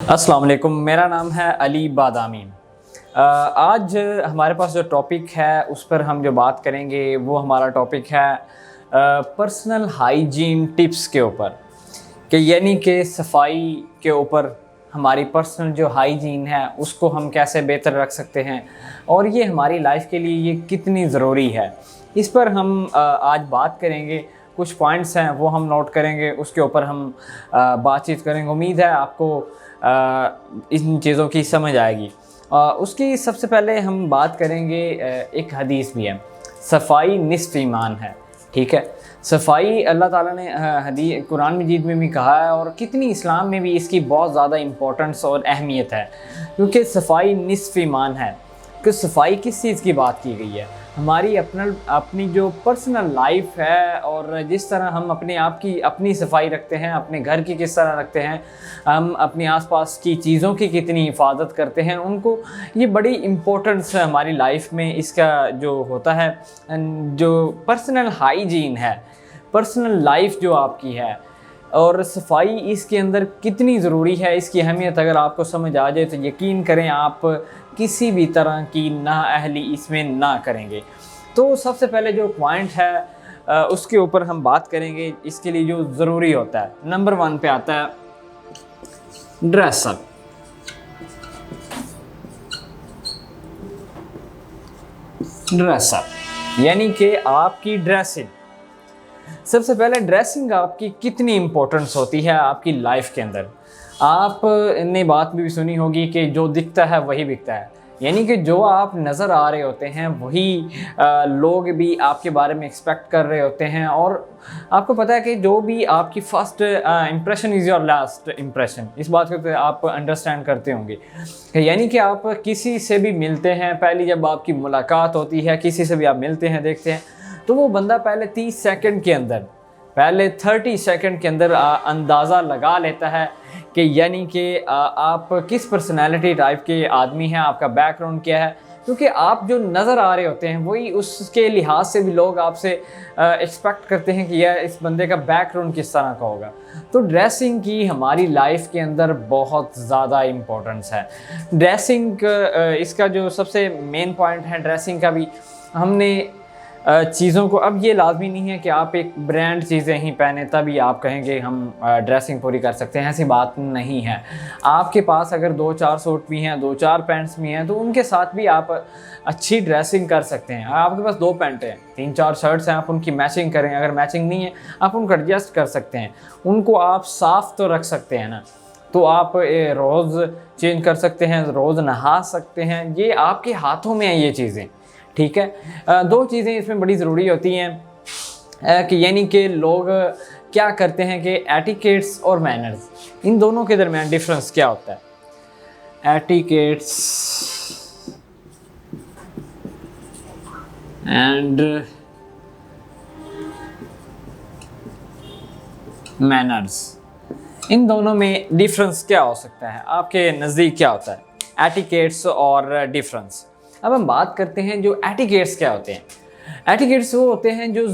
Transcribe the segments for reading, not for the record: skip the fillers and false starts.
अस्सलाम वालेकुम, मेरा नाम है अली बादामी। आज हमारे पास जो टॉपिक है उस पर हम जो बात करेंगे वो हमारा टॉपिक है पर्सनल हाइजीन टिप्स के ऊपर, कि यानी कि सफाई के ऊपर हमारी पर्सनल जो हाइजीन है उसको हम कैसे बेहतर रख सकते हैं और ये हमारी लाइफ के लिए ये कितनी ज़रूरी है। इस पर हम आज बात करेंगे। कुछ पॉइंट्स हैं वो हम नोट करेंगे, उसके ऊपर हम बातचीत करेंगे। उम्मीद है आपको इन चीज़ों की समझ आएगी। उसकी सबसे पहले हम बात करेंगे, एक हदीस भी है, सफाई निस्फ ईमान है। ठीक है, सफाई अल्लाह ताला ने कुरान मजीद में भी कहा है और कितनी इस्लाम में भी इसकी बहुत ज़्यादा इम्पोर्टेंस और अहमियत है, क्योंकि सफाई निस्फ ईमान है। कि सफाई किस चीज़ की बात की गई है, हमारी अपनी जो पर्सनल लाइफ है और जिस तरह हम अपने आप की अपनी सफाई रखते हैं, अपने घर की किस तरह रखते हैं, हम अपने आसपास की चीज़ों की कितनी हिफाजत करते हैं, उनको ये बड़ी इम्पोर्टेंस है हमारी लाइफ में। इसका जो होता है, जो पर्सनल हाइजीन है, पर्सनल लाइफ जो आपकी है और सफाई इसके अंदर कितनी ज़रूरी है, इसकी अहमियत अगर आपको समझ आ जाए तो यकीन करें आप किसी भी तरह की नाअहली इसमें ना करेंगे। तो सबसे पहले जो पॉइंट है उसके ऊपर हम बात करेंगे, इसके लिए जो ज़रूरी होता है। नंबर 1 पे आता है ड्रेसअप। ड्रेसअप यानी कि आपकी ड्रेसिंग। सबसे पहले ड्रेसिंग आपकी कितनी इम्पोर्टेंस होती है आपकी लाइफ के अंदर। आपने बात भी सुनी होगी कि जो दिखता है वही बिकता है, यानी कि जो आप नज़र आ रहे होते हैं वही लोग भी आपके बारे में एक्सपेक्ट कर रहे होते हैं। और आपको पता है कि जो भी आपकी first impression is your last impression. इस बात को तो आप अंडरस्टैंड करते होंगे, यानी कि आप किसी से भी मिलते हैं, पहली जब आपकी मुलाकात होती है, किसी से भी आप मिलते हैं, देखते हैं, तो वो बंदा पहले 30 सेकंड के अंदर, पहले 30 सेकंड के अंदर अंदाज़ा लगा लेता है कि यानी कि आप किस पर्सनैलिटी टाइप के आदमी हैं, आपका बैकग्राउंड क्या है। क्योंकि आप जो नज़र आ रहे होते हैं वही उसके लिहाज से भी लोग आपसे एक्सपेक्ट करते हैं कि यह इस बंदे का बैकग्राउंड किस तरह का होगा। तो ड्रेसिंग की हमारी लाइफ के अंदर बहुत ज़्यादा इम्पोर्टेंस है। ड्रेसिंग इसका जो सबसे मेन पॉइंट है ड्रेसिंग का भी, हमने चीज़ों को, अब ये लाजमी नहीं है कि आप एक ब्रांड चीज़ें ही पहने तभी आप कहेंगे हम ड्रेसिंग पूरी कर सकते हैं, ऐसी बात नहीं है। आपके पास अगर 2-4 सूट भी हैं, 2-4 पैंट्स भी हैं, तो उनके साथ भी आप अच्छी ड्रेसिंग कर सकते हैं। आपके पास 2 पैंट हैं, 3-4 शर्ट्स हैं, आप उनकी मैचिंग करें। अगर मैचिंग नहीं है आप उनको एडजस्ट कर सकते हैं, उनको आप साफ़ तो रख सकते हैं ना। तो आप रोज़ चेंज कर सकते हैं, रोज़ नहा सकते हैं, ये आपके हाथों में हैं ये चीज़ें। ठीक है, 2 चीज़ें इसमें बड़ी ज़रूरी होती हैं कि यानी कि लोग क्या करते हैं कि एटिकेट्स और मैनर्स, इन दोनों के दरमियान डिफरेंस क्या होता है। एटिकेट्स एंड मैनर्स, इन दोनों में डिफरेंस क्या हो सकता है, आपके नज़दीक क्या होता है एटिकेट्स और डिफरेंस। अब हम बात करते हैं जो एटिकेट्स क्या होते हैं। एटिकेट्स वो होते हैं जो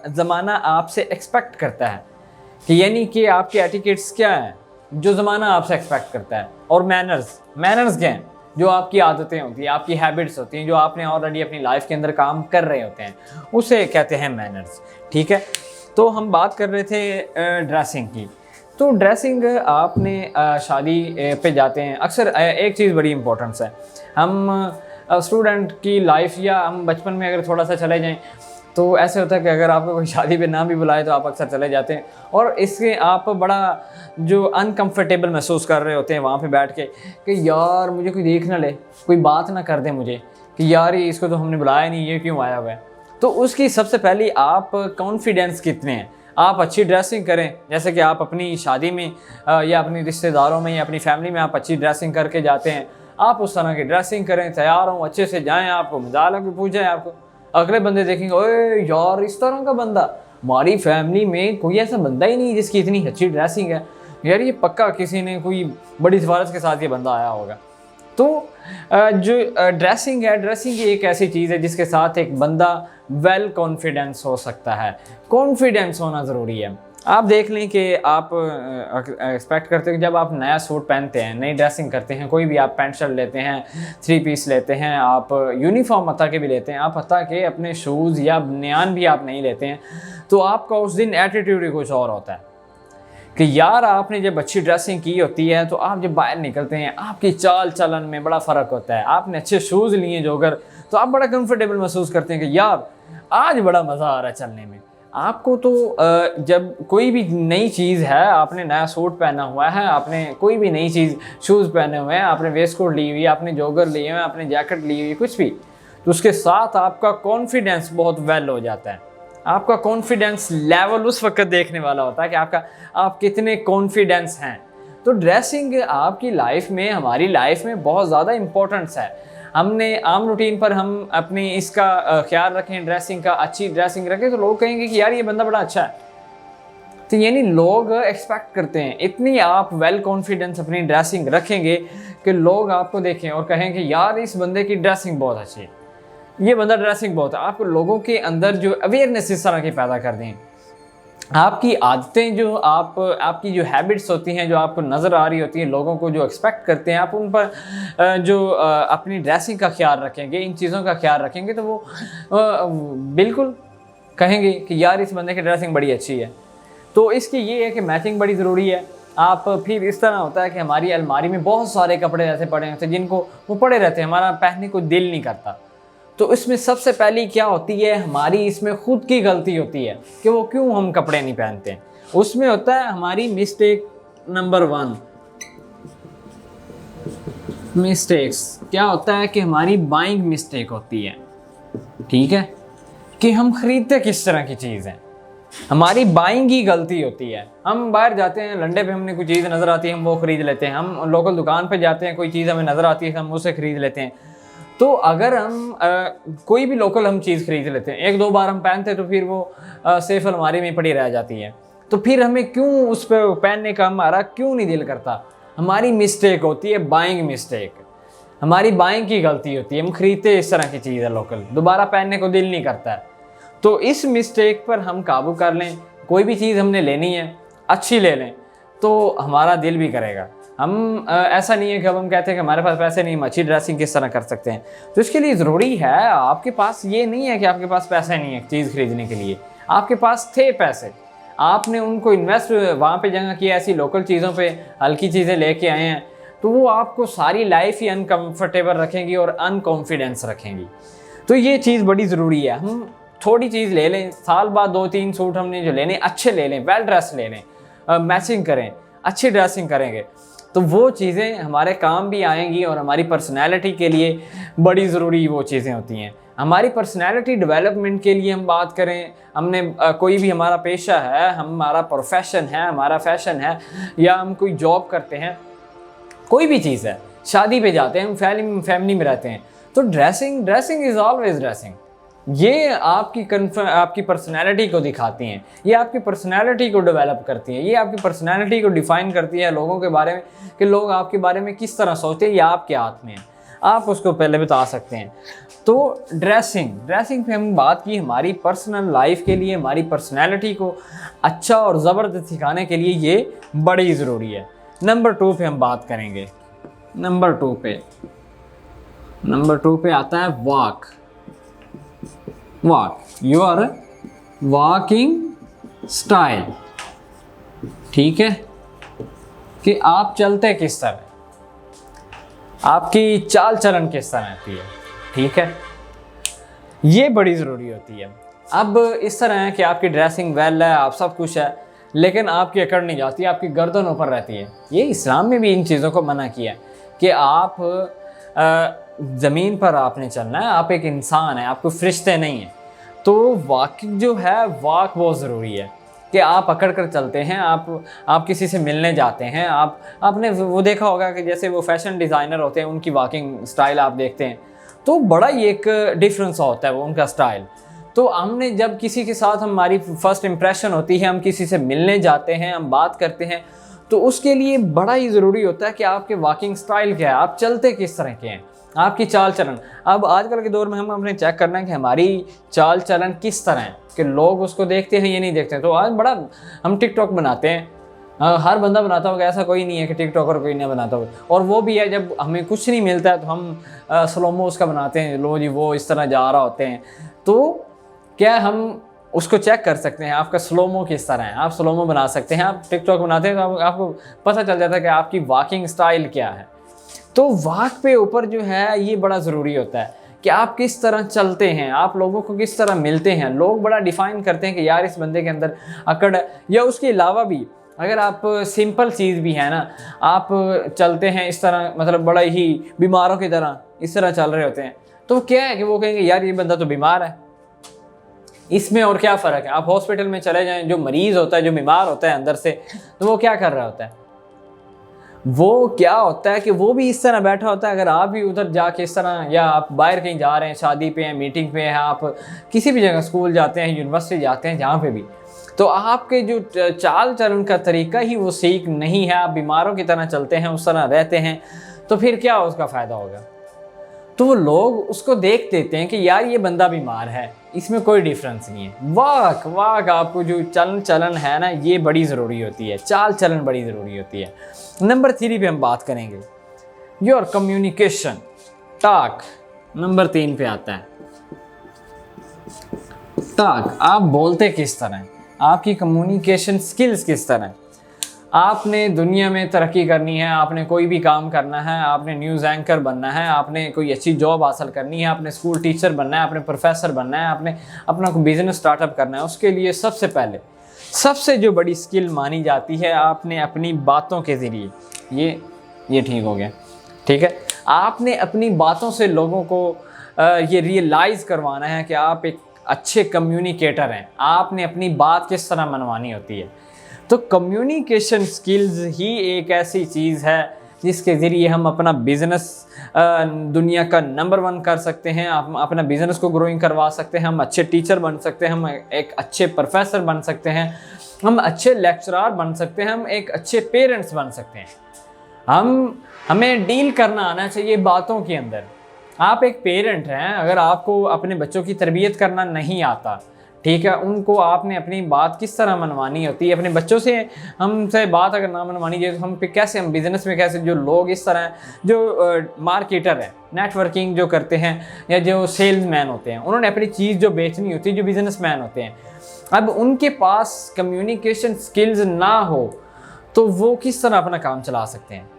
ज़माना आपसे एक्सपेक्ट करता है, कि यानी कि आपके एटिकेट्स क्या हैं जो ज़माना आपसे एक्सपेक्ट करता है। और मैनर्स क्या हैं, जो आपकी आदतें होती हैं, आपकी हैबिट्स होती हैं, जो आपने ऑलरेडी अपनी लाइफ के अंदर काम कर रहे होते हैं, उसे कहते हैं मैनर्स। ठीक है, तो हम बात कर रहे थे ड्रेसिंग की। तो ड्रेसिंग आपने शादी पे जाते हैं, अक्सर एक चीज़ बड़ी इम्पोर्टेंस है। हम स्टूडेंट की लाइफ या हम बचपन में अगर थोड़ा सा चले जाएं तो ऐसे होता है कि अगर आपको कोई शादी पे ना भी बुलाए तो आप अक्सर चले जाते हैं, और इसके आप बड़ा जो अनकंफर्टेबल महसूस कर रहे होते हैं वहाँ पे बैठ के कि यार मुझे कोई देख ना ले, कोई बात ना कर दे मुझे कि यार ये इसको तो हमने बुलाया नहीं, ये क्यों आया हुआ है। तो उसकी सबसे पहली आप कॉन्फिडेंस कितने हैं, आप अच्छी ड्रेसिंग करें। जैसे कि आप अपनी शादी में या अपनी रिश्तेदारों में या अपनी फैमिली में आप अच्छी ड्रेसिंग करके जाते हैं, आप उस तरह की ड्रेसिंग करें, तैयार हों, अच्छे से जाएं, आपको मजाक भी पूछें, आपको अगले बंदे देखेंगे ओए यार इस तरह का बंदा, हमारी फैमिली में कोई ऐसा बंदा ही नहीं जिसकी इतनी अच्छी ड्रेसिंग है, यार ये पक्का किसी ने कोई बड़ी सिफारिश के साथ ये बंदा आया होगा। तो जो ड्रेसिंग है, ड्रेसिंग एक ऐसी चीज़ है जिसके साथ एक बंदा वेल कॉन्फिडेंस हो सकता है। कॉन्फिडेंस होना ज़रूरी है। आप देख लें कि आप एक्सपेक्ट करते हैं कि जब आप नया सूट पहनते हैं, नई ड्रेसिंग करते हैं, कोई भी आप पैंट शर्ट लेते हैं, 3 पीस लेते हैं, आप यूनिफॉर्म हत्ता के भी लेते हैं, आप हत्ता के अपने शूज़ या बनियान भी आप नहीं लेते हैं, तो आपका उस दिन एटीट्यूड ही कुछ और होता है कि यार आपने जब अच्छी ड्रेसिंग की होती है तो आप जब बाहर निकलते हैं आपकी चाल चलन में बड़ा फ़र्क होता है। आपने अच्छे शूज़ लिए जोगर तो आप बड़ा कंफर्टेबल महसूस करते हैं कि यार आज बड़ा मज़ा आ रहा है चलने में। आपको तो जब कोई भी नई चीज़ है, आपने नया सूट पहना हुआ है, आपने कोई भी नई चीज़ शूज़ पहने हुए हैं, आपने वेस्ट कोट ली हुई है, आपने जॉगर लिए हुए हैं, आपने जैकेट ली हुई है, कुछ भी, तो उसके साथ आपका कॉन्फिडेंस बहुत वेल हो जाता है। आपका कॉन्फिडेंस लेवल उस वक्त देखने वाला होता है कि आप कितने कॉन्फिडेंस हैं। तो ड्रेसिंग आपकी लाइफ में, हमारी लाइफ में बहुत ज़्यादा इम्पोर्टेंस है। हमने आम रूटीन पर हम अपनी इसका ख्याल रखें, ड्रेसिंग का, अच्छी ड्रेसिंग रखें, तो लोग कहेंगे कि यार ये बंदा बड़ा अच्छा है। तो यानी लोग एक्सपेक्ट करते हैं, इतनी आप वेल कॉन्फिडेंस अपनी ड्रेसिंग रखेंगे कि लोग आपको देखें और कहें कि यार इस बंदे की ड्रेसिंग बहुत अच्छी है, ये बंदा ड्रेसिंग बहुत है। आप लोगों के अंदर जो अवेयरनेस इस तरह की पैदा कर दें, आपकी आदतें जो आपकी जो हैबिट्स होती हैं, जो आपको नज़र आ रही होती हैं, लोगों को जो एक्सपेक्ट करते हैं, आप उन पर जो अपनी ड्रेसिंग का ख्याल रखेंगे, इन चीज़ों का ख्याल रखेंगे, तो वो बिल्कुल कहेंगे कि यार इस बंदे की ड्रेसिंग बड़ी अच्छी है। तो इसकी ये है कि मैचिंग बड़ी ज़रूरी है। आप फिर इस तरह होता है कि हमारी अलमारी में बहुत सारे कपड़े ऐसे पड़े होते हैं जिनको वो पड़े रहते हैं, हमारा पहनने को दिल नहीं करता। तो इसमें सबसे पहली क्या होती है, हमारी इसमें खुद की गलती होती है कि वो क्यों हम कपड़े नहीं पहनते हैं। उसमें होता है हमारी मिस्टेक नंबर 1। मिस्टेक्स क्या होता है कि हमारी बाइंग मिस्टेक होती है, ठीक है, कि हम खरीदते किस तरह की चीज़ है, हमारी बाइंग ही गलती होती है। हम बाहर जाते हैं, लंडे पे हमने कोई चीज़ नज़र आती है, हम वो ख़रीद लेते हैं। हम लोकल दुकान पे जाते हैं, कोई चीज़ हमें नज़र आती है, हम उसे ख़रीद लेते हैं। तो अगर हम कोई भी लोकल हम चीज़ खरीद लेते हैं, 1-2 बार हम पहनते हैं तो फिर वो सेफ अलमारी में पड़ी रह जाती है, तो फिर हमें क्यों उस पर पहनने का हमारा क्यों नहीं दिल करता। हमारी मिस्टेक होती है बाइंग मिस्टेक, हमारी बाइंग की गलती होती है। हम खरीदते इस तरह की चीज़ है लोकल, दोबारा पहनने को दिल नहीं करता है। तो इस मिस्टेक पर हम काबू कर लें। कोई भी चीज़ हमने लेनी है, अच्छी ले लें तो हमारा दिल भी करेगा। हम ऐसा नहीं है कि अब हम कहते हैं कि हमारे पास पैसे नहीं, हम अच्छी ड्रेसिंग किस तरह कर सकते हैं। तो इसके लिए ज़रूरी है, आपके पास ये नहीं है कि आपके पास पैसे नहीं है चीज़ खरीदने के लिए, आपके पास थे पैसे, आपने उनको इन्वेस्ट वहाँ पे जगह किया, ऐसी लोकल चीज़ों पे हल्की चीज़ें लेके आए हैं, तो वो आपको सारी लाइफ ही अनकम्फर्टेबल रखेंगी और अनकॉन्फिडेंस रखेंगी। तो ये चीज़ बड़ी ज़रूरी है। हम थोड़ी चीज़ ले लें, साल बाद 2-3 सूट हमने जो लेने अच्छे ले लें, वेल ड्रेस ले लें, मैचिंग करें, अच्छी ड्रेसिंग करेंगे, तो वो चीज़ें हमारे काम भी आएंगी और हमारी पर्सनैलिटी के लिए बड़ी ज़रूरी वो चीज़ें होती हैं। हमारी पर्सनैलिटी डेवलपमेंट के लिए हम बात करें, हमने कोई भी हमारा पेशा है, हमारा प्रोफेशन है, हमारा फैशन है, या हम कोई जॉब करते हैं, कोई भी चीज़ है, शादी पे जाते हैं, हम फैमिली में रहते हैं, तो ड्रेसिंग इज़ ऑलवेज ड्रेसिंग। ये आपकी पर्सनैलिटी को दिखाती हैं, ये आपकी पर्सनैलिटी को डेवलप करती हैं, ये आपकी पर्सनैलिटी को डिफ़ाइन करती है लोगों के बारे में कि लोग आपके बारे में किस तरह सोचते हैं, ये आपके हाथ में है, आप उसको पहले बता सकते हैं। तो ड्रेसिंग पे हम बात की, हमारी पर्सनल लाइफ के लिए, हमारी पर्सनैलिटी को अच्छा और ज़बरदस्त सिखाने के लिए ये बड़ी ज़रूरी है। नंबर 2 पे हम बात करेंगे। नंबर 2 पे आता है वॉक। योर वॉकिंग स्टाइल, ठीक है, कि आप चलते किस तरह, आपकी चाल चलन किस तरह होती है, ठीक है, ये बड़ी ज़रूरी होती है। अब इस तरह है कि आपकी ड्रेसिंग वेल है, आप सब कुछ है, लेकिन आपकी अकड़ नहीं जाती, आपकी गर्दन ऊपर रहती है। ये इस्लाम में भी इन चीज़ों को मना किया है कि आप ज़मीन पर आपने चलना है, आप एक इंसान है, आपको फरिश्ते नहीं हैं। तो वॉकिंग जो है, वॉक बहुत ज़रूरी है कि आप अकड़ कर चलते हैं, आप किसी से मिलने जाते हैं, आपने वो देखा होगा कि जैसे वो फैशन डिज़ाइनर होते हैं, उनकी वॉकिंग स्टाइल आप देखते हैं, तो बड़ा ही एक डिफरेंस होता है वो उनका स्टाइल। तो हमने जब किसी के साथ हमारी फर्स्ट इम्प्रेशन होती है, हम किसी से मिलने जाते हैं, हम बात करते हैं, तो उसके लिए बड़ा ही ज़रूरी होता है कि आपके वॉकिंग स्टाइल क्या है, आप चलते किस तरह के हैं, आपकी चाल चलन। अब आजकल के दौर में हम अपने चेक करना है कि हमारी चाल चलन किस तरह है, कि लोग उसको देखते हैं ये नहीं देखते हैं। तो आज बड़ा हम टिकटॉक बनाते हैं, हर बंदा बनाता होगा, ऐसा कोई नहीं है कि टिकटॉकर कोई नहीं बनाता होगा। और वो भी है जब हमें कुछ नहीं मिलता है तो हम स्लोमो उसका बनाते हैं, लो जी वो इस तरह जा रहा होते हैं। तो क्या हम उसको चेक कर सकते हैं आपका स्लोमो किस तरह है, आप स्लोमो बना सकते हैं। आप टिकटॉक बनाते हैं तो आपको पता चल जाता है कि आपकी वॉकिंग स्टाइल क्या है। तो वॉक पे ऊपर जो है ये बड़ा ज़रूरी होता है कि आप किस तरह चलते हैं, आप लोगों को किस तरह मिलते हैं। लोग बड़ा डिफ़ाइन करते हैं कि यार इस बंदे के अंदर अकड़ है। या उसके अलावा भी अगर आप सिंपल चीज़ भी है ना, आप चलते हैं इस तरह, मतलब बड़ा ही बीमारों की तरह इस तरह चल रहे होते हैं, तो क्या है कि वो कहेंगे यार ये बंदा तो बीमार है। इसमें और क्या फ़र्क है। आप हॉस्पिटल में चले जाएं, जो मरीज़ होता है, जो बीमार होता है अंदर से, तो वो क्या कर रहा होता है, वो क्या होता है कि वो भी इस तरह बैठा होता है। अगर आप भी उधर जाके इस तरह, या आप बाहर कहीं जा रहे हैं, शादी पे हैं, मीटिंग पे हैं, आप किसी भी जगह स्कूल जाते हैं, यूनिवर्सिटी जाते हैं, जहाँ पे भी, तो आपके जो चाल चलन का तरीका ही वो सीख नहीं है, आप बीमारों की तरह चलते हैं, उस तरह रहते हैं, तो फिर क्या उसका फ़ायदा होगा। तो वो लोग उसको देख देते हैं कि यार ये बंदा बीमार है, इसमें कोई डिफरेंस नहीं है। वाक आपको जो चलन चलन है ना, ये बड़ी ज़रूरी होती है, चाल चलन बड़ी ज़रूरी होती है। नंबर 3 पे हम बात करेंगे, योर कम्युनिकेशन टॉक। नंबर 3 पे आता है टॉक। आप बोलते किस तरह, आपकी कम्युनिकेशन स्किल्स किस तरह। आपने दुनिया में तरक्की करनी है, आपने कोई भी काम करना है, आपने न्यूज़ एंकर बनना है, आपने कोई अच्छी जॉब हासिल करनी है, आपने स्कूल टीचर बनना है, आपने प्रोफेसर बनना है, आपने अपना कोई बिजनेस स्टार्टअप करना है, उसके लिए सबसे पहले सबसे जो बड़ी स्किल मानी जाती है, आपने अपनी बातों के ज़रिए, ये ठीक हो गया, ठीक है, आपने अपनी बातों से लोगों को ये रियलाइज़ करवाना है कि आप एक अच्छे कम्युनिकेटर हैं। आपने अपनी बात किस तरह मनवानी होती है। तो कम्युनिकेशन स्किल्स ही एक ऐसी चीज़ है जिसके ज़रिए हम अपना बिज़नेस दुनिया का नंबर 1 कर सकते हैं, हम अपना बिज़नेस को ग्रोइंग करवा सकते हैं, हम अच्छे टीचर बन सकते हैं, हम एक अच्छे प्रोफेसर बन सकते हैं, हम अच्छे लेक्चरार बन सकते हैं, हम एक अच्छे पेरेंट्स बन सकते हैं। हमें डील करना आना चाहिए बातों के अंदर। आप एक पेरेंट हैं, अगर आपको अपने बच्चों की तरबियत करना नहीं आता, ठीक है, उनको आपने अपनी बात किस तरह मनवानी होती है। अपने बच्चों से हमसे बात अगर ना मनवानी जाए तो हम पे कैसे, हम बिज़नेस में कैसे, जो लोग इस तरह जो मार्केटर हैं, नेटवर्किंग जो करते हैं, या जो सेल्समैन होते हैं, उन्होंने अपनी चीज़ जो बेचनी होती है, जो बिज़नेसमैन होते हैं, अब उनके पास कम्युनिकेशन स्किल्स ना हो तो वो किस तरह अपना काम चला सकते हैं।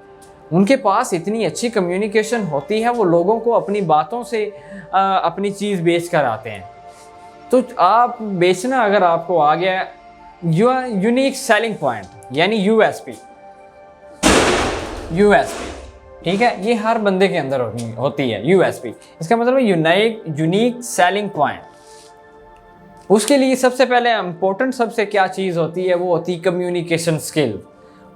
उनके पास इतनी अच्छी कम्युनिकेशन होती है, वो लोगों को अपनी बातों से अपनी चीज़ बेच कर आते हैं। तो आप बेचना अगर आपको आ गया, यूनिक सेलिंग पॉइंट यानी यूएसपी, ठीक है, ये हर बंदे के अंदर होती है यूएसपी। इसका मतलब है यूनिक सेलिंग पॉइंट। उसके लिए सबसे पहले इम्पोर्टेंट सबसे क्या चीज़ होती है, वो होती है कम्युनिकेशन स्किल।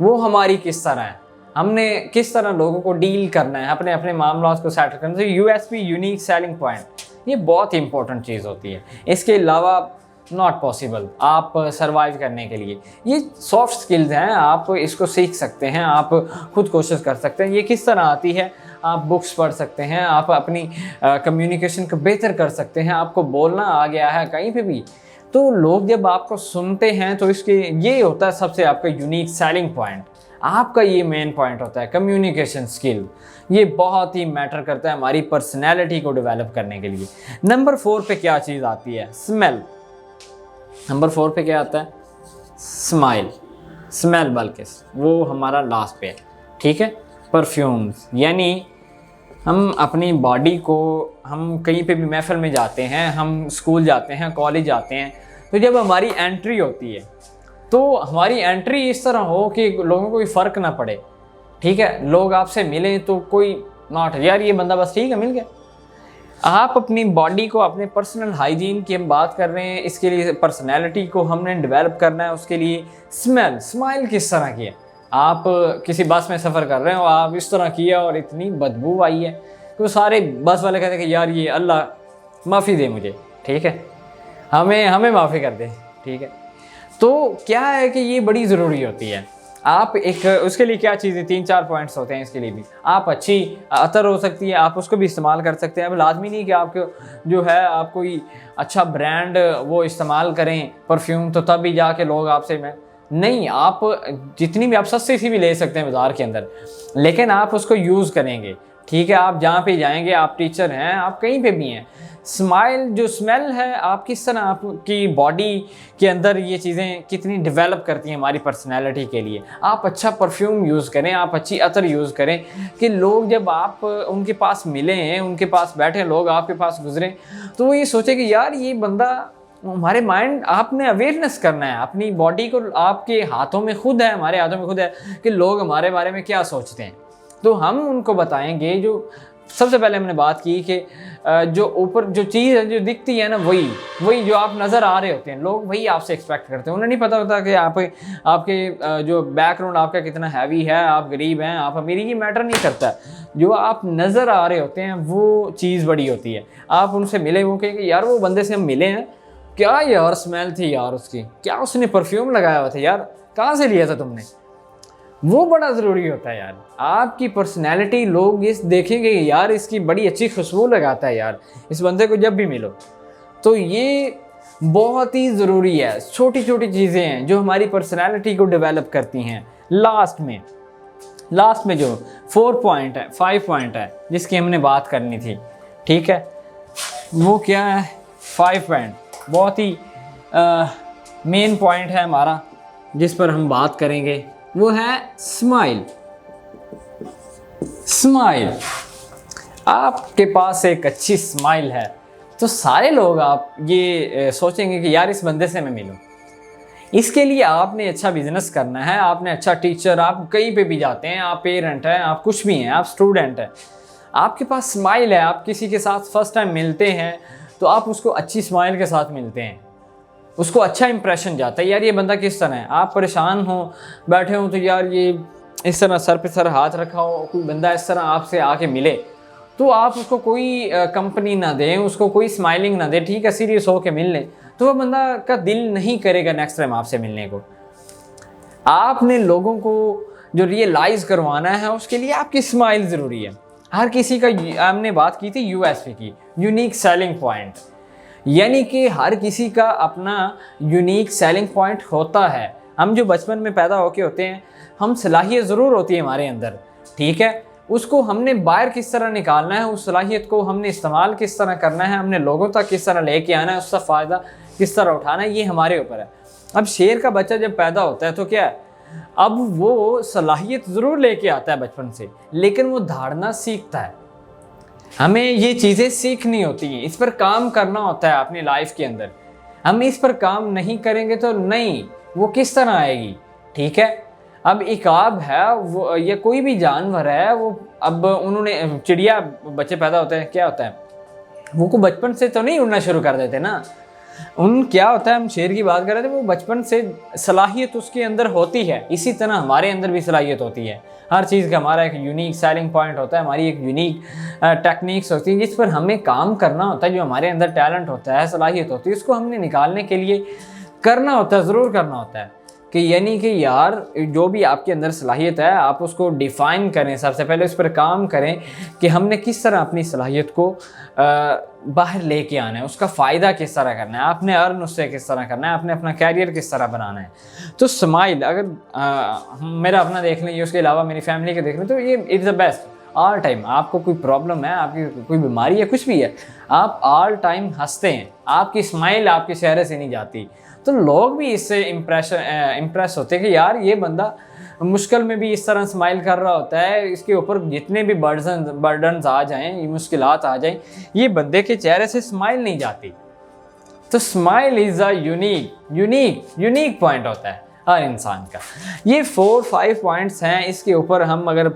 वो हमारी किस तरह है, हमने किस तरह लोगों को डील करना है, अपने अपने मामलों को सेटल करना है। यूएसपी यूनिक सेलिंग पॉइंट, ये बहुत इंपॉर्टेंट चीज़ होती है। इसके अलावा नॉट पॉसिबल आप सरवाइव करने के लिए। ये सॉफ्ट स्किल्स हैं, आप इसको सीख सकते हैं, आप खुद कोशिश कर सकते हैं। ये किस तरह आती है, आप बुक्स पढ़ सकते हैं, आप अपनी कम्युनिकेशन को बेहतर कर सकते हैं। आपको बोलना आ गया है कहीं पे भी, तो लोग जब आपको सुनते हैं तो इसके ये होता है सबसे आपका यूनिक सेलिंग पॉइंट। आपका ये मेन पॉइंट होता है कम्युनिकेशन स्किल। ये बहुत ही मैटर करता है हमारी पर्सनैलिटी को डेवलप करने के लिए। नंबर 4 पे क्या चीज़ आती है, स्मेल। नंबर 4 पे क्या आता है, स्मेल, बल्कि वो हमारा लास्ट पे है, ठीक है। परफ्यूम्स, यानी हम अपनी बॉडी को, हम कहीं पे भी महफिल में जाते हैं, हम स्कूल जाते हैं, कॉलेज जाते हैं, तो जब हमारी एंट्री होती है तो हमारी एंट्री इस तरह हो कि लोगों को कोई फ़र्क ना पड़े, ठीक है। लोग आपसे मिलें तो कोई नॉट, यार ये बंदा बस ठीक है, मिल गया। आप अपनी बॉडी को, अपने पर्सनल हाइजीन की हम बात कर रहे हैं, इसके लिए पर्सनैलिटी को हमने डेवलप करना है। उसके लिए स्माइल किस तरह की है। आप किसी बस में सफ़र कर रहे हो, आप इस तरह किया और इतनी बदबू आई है तो सारे बस वाले कहते हैं कि यार ये अल्लाह माफ़ी दे मुझे, ठीक है, हमें माफ़ी कर दे, ठीक है। तो क्या है कि ये बड़ी ज़रूरी होती है। आप एक उसके लिए क्या चीज़ें 3-4 पॉइंट्स होते हैं इसके लिए भी। आप अच्छी अतर हो सकती है, आप उसको भी इस्तेमाल कर सकते हैं। अब लाजमी नहीं कि आपको जो है आप कोई अच्छा ब्रांड वो इस्तेमाल करें परफ्यूम तो तब भी जाके लोग आपसे नहीं, आप जितनी भी आप सस्ती सी भी ले सकते हैं बाज़ार के अंदर, लेकिन आप उसको यूज़ करेंगे। ठीक है, आप जहाँ पे जाएंगे, आप टीचर हैं, आप कहीं पे भी हैं, स्माइल जो स्मेल है आप किस तरह आपकी बॉडी के अंदर ये चीज़ें कितनी डेवलप करती हैं हमारी पर्सनैलिटी के लिए। आप अच्छा परफ्यूम यूज़ करें, आप अच्छी अतर यूज़ करें कि लोग जब आप उनके पास मिले हैं, उनके पास बैठे लोग आपके पास गुजरे तो वो ये सोचे कि यार ये बंदा, हमारे माइंड, आपने अवेयरनेस करना है अपनी बॉडी को, आपके हाथों में खुद है, हमारे हाथों में खुद है कि लोग हमारे बारे में क्या सोचते हैं। तो हम उनको बताएंगे, जो सबसे पहले हमने बात की कि जो ऊपर जो चीज़ है जो दिखती है ना, वही जो आप नज़र आ रहे होते हैं, लोग वही आपसे एक्सपेक्ट करते हैं। उन्हें नहीं पता होता कि आपके जो बैकग्राउंड आपका कितना हैवी है, आप गरीब हैं, आप अमीर, ये मैटर नहीं करता। जो आप नज़र आ रहे होते हैं वो चीज़ बड़ी होती है। आप उनसे मिले, वो कहेंगे यार वो बंदे से हम मिले हैं, क्या यार स्मेल थी यार उसकी, क्या उसने परफ्यूम लगाया हुआ था यार, कहाँ से लिया था तुमने। वो बड़ा ज़रूरी होता है यार। आपकी पर्सनैलिटी लोग इस देखेंगे यार इसकी बड़ी अच्छी खुशबू लगाता है यार, इस बंदे को जब भी मिलो। तो ये बहुत ही ज़रूरी है। छोटी छोटी चीज़ें हैं जो हमारी पर्सनैलिटी को डेवलप करती हैं। लास्ट में जो 5 पॉइंट है जिसकी हमने बात करनी थी, ठीक है, वो क्या है? 5 पॉइंट बहुत ही मेन पॉइंट है हमारा जिस पर हम बात करेंगे, वो है स्माइल। आपके पास एक अच्छी स्माइल है तो सारे लोग आप ये सोचेंगे कि यार इस बंदे से मैं मिलूं। इसके लिए आपने अच्छा बिजनेस करना है, आपने अच्छा टीचर, आप कहीं पे भी जाते हैं, आप पेरेंट हैं, आप कुछ भी हैं, आप स्टूडेंट हैं, आपके पास स्माइल है, आप किसी के साथ फर्स्ट टाइम मिलते हैं तो आप उसको अच्छी स्माइल के साथ मिलते हैं, उसको अच्छा इंप्रेशन जाता है यार ये बंदा किस तरह है। आप परेशान हो, बैठे हो, तो यार ये इस तरह सर पे सर हाथ रखा हो, कोई बंदा इस तरह आपसे आके मिले तो आप उसको कोई कंपनी ना दें, उसको कोई स्माइलिंग ना दें, ठीक है, सीरियस हो के मिल लें, तो वह बंदा का दिल नहीं करेगा नेक्स्ट टाइम आपसे मिलने को। आपने लोगों को जो रियलाइज़ करवाना है उसके लिए आपकी स्माइल ज़रूरी है। हर किसी का, हमने बात की थी यूएसपी की, यूनिक सेलिंग पॉइंट, यानी कि हर किसी का अपना यूनिक सेलिंग पॉइंट होता है। हम जो बचपन में पैदा होके होते हैं, हम सलाहियत ज़रूर होती है हमारे अंदर, ठीक है, उसको हमने बाहर किस तरह निकालना है, उस सलाहियत को हमने इस्तेमाल किस तरह करना है, हमने लोगों तक किस तरह लेके आना है, उसका फ़ायदा किस तरह उठाना है, ये हमारे ऊपर है। अब शेर का बच्चा जब पैदा होता है तो क्या है, अब वो सलाहियत ज़रूर लेके आता है बचपन से, लेकिन वो धारना सीखता है। हमें ये चीज़ें सीखनी होती हैं, इस पर काम करना होता है अपनी लाइफ के अंदर। हम इस पर काम नहीं करेंगे तो नहीं, वो किस तरह आएगी, ठीक है। अब इकाब है वो, या कोई भी जानवर है, वो अब उन्होंने, चिड़िया बच्चे पैदा होते हैं, क्या होता है, वो को बचपन से तो नहीं उड़ना शुरू कर देते ना, उन क्या होता है, हम शेर की बात कर रहे थे, वो बचपन से सलाहियत उसके अंदर होती है। इसी तरह हमारे अंदर भी सलाहियत होती है, हर चीज़ का हमारा एक यूनिक सेलिंग पॉइंट होता है, हमारी एक यूनिक टेक्निक्स होती है जिस पर हमें काम करना होता है। जो हमारे अंदर टैलेंट होता है, सलाहियत होती है, उसको हमने निकालने के लिए करना होता है, ज़रूर करना होता है। कि यानी कि यार जो भी आपके अंदर सलाहियत है आप उसको डिफ़ाइन करें, सबसे पहले उस पर काम करें कि हमने किस तरह अपनी सलाहियत को बाहर लेके आना है, उसका फ़ायदा किस तरह करना है, आपने अर्न उससे किस तरह करना है, आपने अपना कैरियर किस तरह बनाना है। तो स्माइल, अगर मेरा अपना देख लें, उसके अलावा मेरी फैमिली के देख लें, तो ये it's the best all time. आपको कोई प्रॉब्लम है, आपकी कोई बीमारी है, कुछ भी है, आप ऑल टाइम हंसते हैं, आपकी स्माइल आपके चेहरे से नहीं जाती, तो लोग भी इससे इम्प्रेस होते हैं कि यार ये बंदा मुश्किल में भी इस तरह स्माइल कर रहा होता है, इसके ऊपर जितने भी बर्डन्स आ जाएं, मुश्किलात आ जाएं, ये बंदे के चेहरे से स्माइल नहीं जाती। तो smile is a unique point होता है हर इंसान का। ये 4-5 पॉइंट्स हैं, इसके ऊपर हम अगर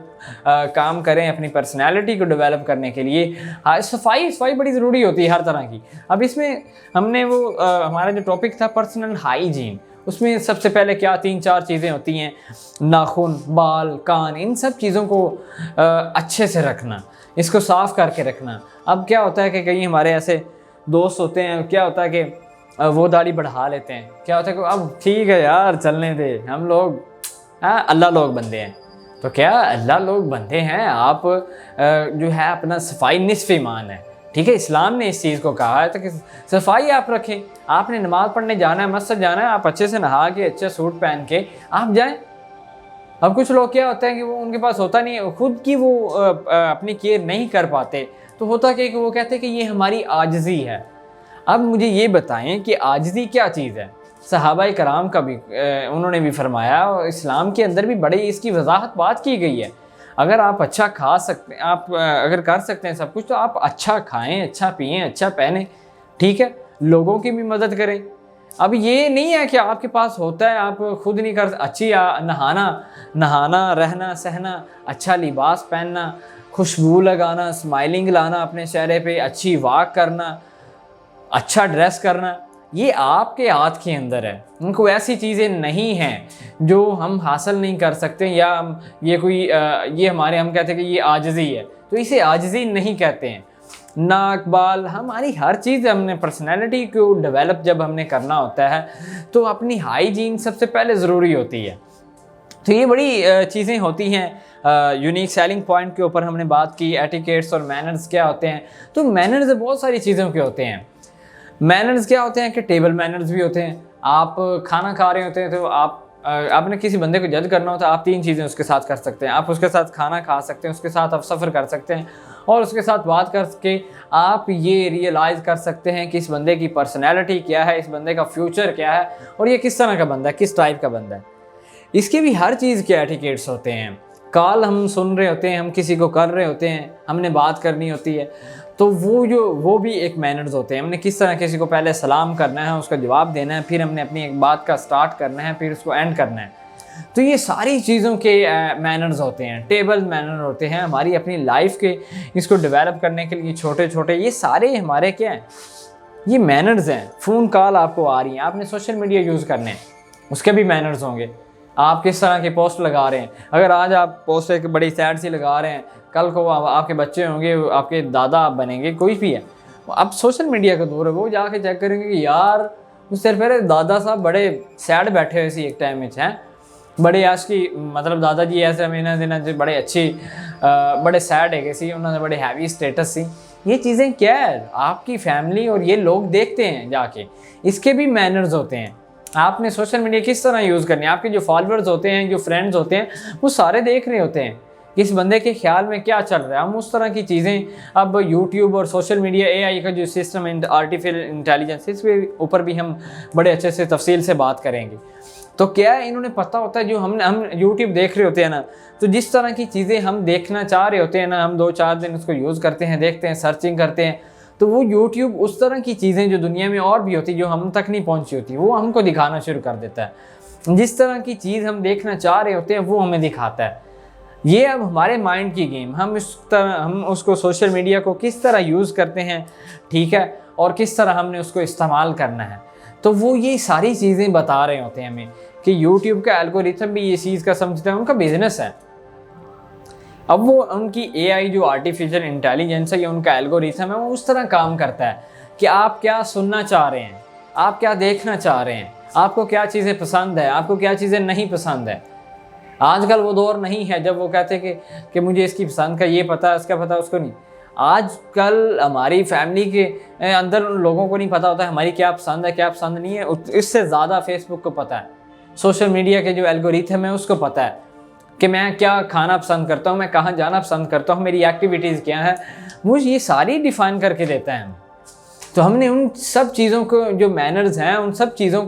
काम करें अपनी पर्सनैलिटी को डेवलप करने के लिए, सफाई बड़ी ज़रूरी होती है हर तरह की। अब इसमें हमने वो हमारा जो टॉपिक था पर्सनल हाइजीन, उसमें सबसे पहले क्या 3-4 चीज़ें होती हैं, नाखून, बाल, कान, इन सब चीज़ों को अच्छे से रखना, इसको साफ़ करके रखना। अब क्या होता है कि कई हमारे ऐसे दोस्त होते हैं, क्या होता है कि वो दाढ़ी बढ़ा लेते हैं, क्या होता है कि अब ठीक है यार चलने दे, हम लोग हाँ, अल्लाह लोग बंदे हैं। तो क्या अल्लाह लोग बंदे हैं, आप जो है अपना सफाई निस्फ़ ईमान है, ठीक है। इस्लाम ने इस चीज़ को कहा है तो कि सफाई आप रखें। आपने नमाज़ पढ़ने जाना है, मस्जिद जाना है, आप अच्छे से नहा के अच्छे सूट पहन के आप जाएं। अब कुछ लोग क्या होते हैं कि वो उनके पास होता नहीं है, खुद की वो अपनी केयर नहीं कर पाते, तो होता क्या कि वो कहते हैं कि ये हमारी आजिज़ी है। अब मुझे ये बताएं कि आजिज़ी क्या चीज़ है। सहाबाए कराम का भी उन्होंने भी फरमाया, और इस्लाम के अंदर भी बड़ी इसकी वजाहत बात की गई है। अगर आप अच्छा खा सकते हैं, आप अगर कर सकते हैं सब कुछ, तो आप अच्छा खाएं, अच्छा पिएं, अच्छा पहने, ठीक है, लोगों की भी मदद करें। अब ये नहीं है कि आपके पास होता है आप खुद नहीं कर, अच्छी नहाना रहना सहना, अच्छा लिबास पहनना, खुशबू लगाना, स्माइलिंग लाना अपने चेहरे पे, अच्छी वॉक करना, अच्छा ड्रेस करना, ये आपके हाथ के अंदर है। उनको ऐसी चीज़ें नहीं हैं जो हम हासिल नहीं कर सकते, या हम ये कोई ये हमारे, हम कहते हैं कि ये आजिज़ी है, तो इसे आजिज़ी नहीं कहते हैं। नाक बाल, हमारी हर चीज़, हमने पर्सनैलिटी को डेवलप जब हमने करना होता है तो अपनी हाइजीन सबसे पहले ज़रूरी होती है। तो ये बड़ी चीज़ें होती हैं। यूनिक सेलिंग पॉइंट के ऊपर हमने बात की, एटिकेट्स और मैनर्स क्या होते हैं। तो मैनर्स बहुत सारी चीज़ों के होते हैं। मैनर्स क्या होते हैं कि टेबल मैनर्स भी होते हैं। आप खाना खा रहे होते हैं तो आपने किसी बंदे को जज करना होता है, आप 3 चीज़ें उसके साथ कर सकते हैं। आप उसके साथ खाना खा सकते हैं, उसके साथ आप सफ़र कर सकते हैं, और उसके साथ बात करके आप ये रियलाइज़ कर सकते हैं कि इस बंदे की पर्सनैलिटी क्या है, इस बंदे का फ्यूचर क्या है, और ये किस तरह का बंदा है, किस टाइप का बंदा है। इसके भी हर चीज़ के एटिकेट्स होते हैं। कॉल हम सुन रहे होते हैं, हम किसी को कर रहे होते हैं, हमने बात करनी होती है, तो वो भी एक मैनर्स होते हैं। हमने किस तरह किसी को पहले सलाम करना है, उसका जवाब देना है, फिर हमने अपनी एक बात का स्टार्ट करना है, फिर उसको एंड करना है। तो ये सारी चीज़ों के मैनर्स होते हैं, टेबल मैनर होते हैं हमारी अपनी लाइफ के, इसको डेवलप करने के लिए छोटे छोटे, ये सारे हमारे क्या हैं, ये मैनर्स हैं। फ़ोन कॉल आपको आ रही है, आपने सोशल मीडिया यूज़ करने हैं, उसके भी मैनर्स होंगे। आप किस तरह की पोस्ट लगा रहे हैं, अगर आज आप पोस्ट एक बड़ी सैड सी लगा रहे हैं, कल को आपके बच्चे होंगे, आपके दादा आप बनेंगे, कोई भी है, अब सोशल मीडिया का दौर है, वो जाके चेक करेंगे कि यार सिर्फ मेरे दादा साहब बड़े सैड बैठे हुए सी एक टाइम में हैं, बड़े आज की मतलब दादाजी ऐसे महीना दिन बड़े अच्छी बड़े सैड है सी, उन्होंने बड़े हैवी स्टेटस सी। ये चीज़ें क्या है, आपकी फैमिली और ये लोग देखते हैं जाके, इसके भी मैनर्स होते हैं। आपने सोशल मीडिया किस तरह यूज़ करनी है, आपके जो फॉलोअर्स होते हैं, जो फ्रेंड्स होते हैं, वो सारे देख रहे होते हैं किस बंदे के ख्याल में क्या चल रहा है। हम उस तरह की चीज़ें अब यूट्यूब और सोशल मीडिया, AI का जो सिस्टम है, आर्टिफिशियल इंटेलिजेंस, इसके ऊपर भी हम बड़े अच्छे से तफसील से बात करेंगे। तो क्या है, इन्होंने पता होता है, जो हम यूट्यूब देख रहे होते हैं ना, तो जिस तरह की चीज़ें हम देखना चाह रहे होते हैं ना, हम 2-4 दिन उसको यूज़ करते हैं, देखते हैं, सर्चिंग करते हैं, तो वो यूट्यूब उस तरह की चीज़ें जो दुनिया में और भी होती, जो हम तक नहीं पहुंची होती, वो हमको दिखाना शुरू कर देता है। जिस तरह की चीज़ हम देखना चाह रहे होते हैं वो हमें दिखाता है। ये अब हमारे माइंड की गेम, हम उसको सोशल मीडिया को किस तरह यूज़ करते हैं, ठीक है, और किस तरह हमने उसको इस्तेमाल करना है। तो वो ये सारी चीज़ें बता रहे होते हैं हमें कि यूट्यूब का एल्गोरिथम भी ये चीज़ का समझता है, उनका बिजनेस है। अब वो उनकी AI जो आर्टिफिशियल इंटेलिजेंस है, या उनका एल्गोरिथम है, वो उस तरह काम करता है कि आप क्या सुनना चाह रहे हैं, आप क्या देखना चाह रहे हैं, आपको क्या चीज़ें पसंद है, आपको क्या चीज़ें नहीं पसंद है। आजकल वो दौर नहीं है जब वो कहते कि मुझे इसकी पसंद का ये पता है, इसका पता है, उसको नहीं। आजकल हमारी फैमिली के अंदर उन लोगों को नहीं पता होता है हमारी क्या पसंद है, क्या पसंद नहीं है। इससे ज़्यादा फेसबुक को पता है, सोशल मीडिया के जो एल्गोरिथम है उसको पता है कि मैं क्या खाना पसंद करता हूँ, मैं कहाँ जाना पसंद करता हूँ, मेरी एक्टिविटीज़ क्या है, मुझे ये सारी डिफ़ाइन करके देता है। तो हमने उन सब चीज़ों को, जो मैनर्स हैं, उन सब चीज़ों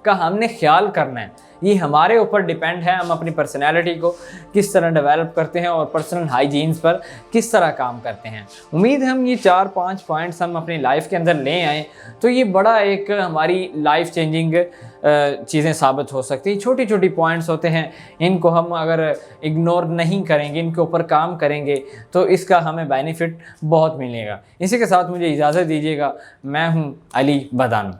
का हमने ख्याल करना है। ये हमारे ऊपर डिपेंड है, हम अपनी पर्सनैलिटी को किस तरह डेवलप करते हैं और पर्सनल हाइजीन्स पर किस तरह काम करते हैं। उम्मीद है हम ये 4-5 पॉइंट्स हम अपनी लाइफ के अंदर ले आएँ तो ये बड़ा एक हमारी लाइफ चेंजिंग चीज़ें साबित हो सकती हैं। छोटी छोटी पॉइंट्स होते हैं, इनको हम अगर इग्नोर नहीं करेंगे, इनके ऊपर काम करेंगे तो इसका हमें बेनिफिट बहुत मिलेगा। इसी के साथ मुझे इजाज़त दीजिएगा। मैं हूँ अली बदान।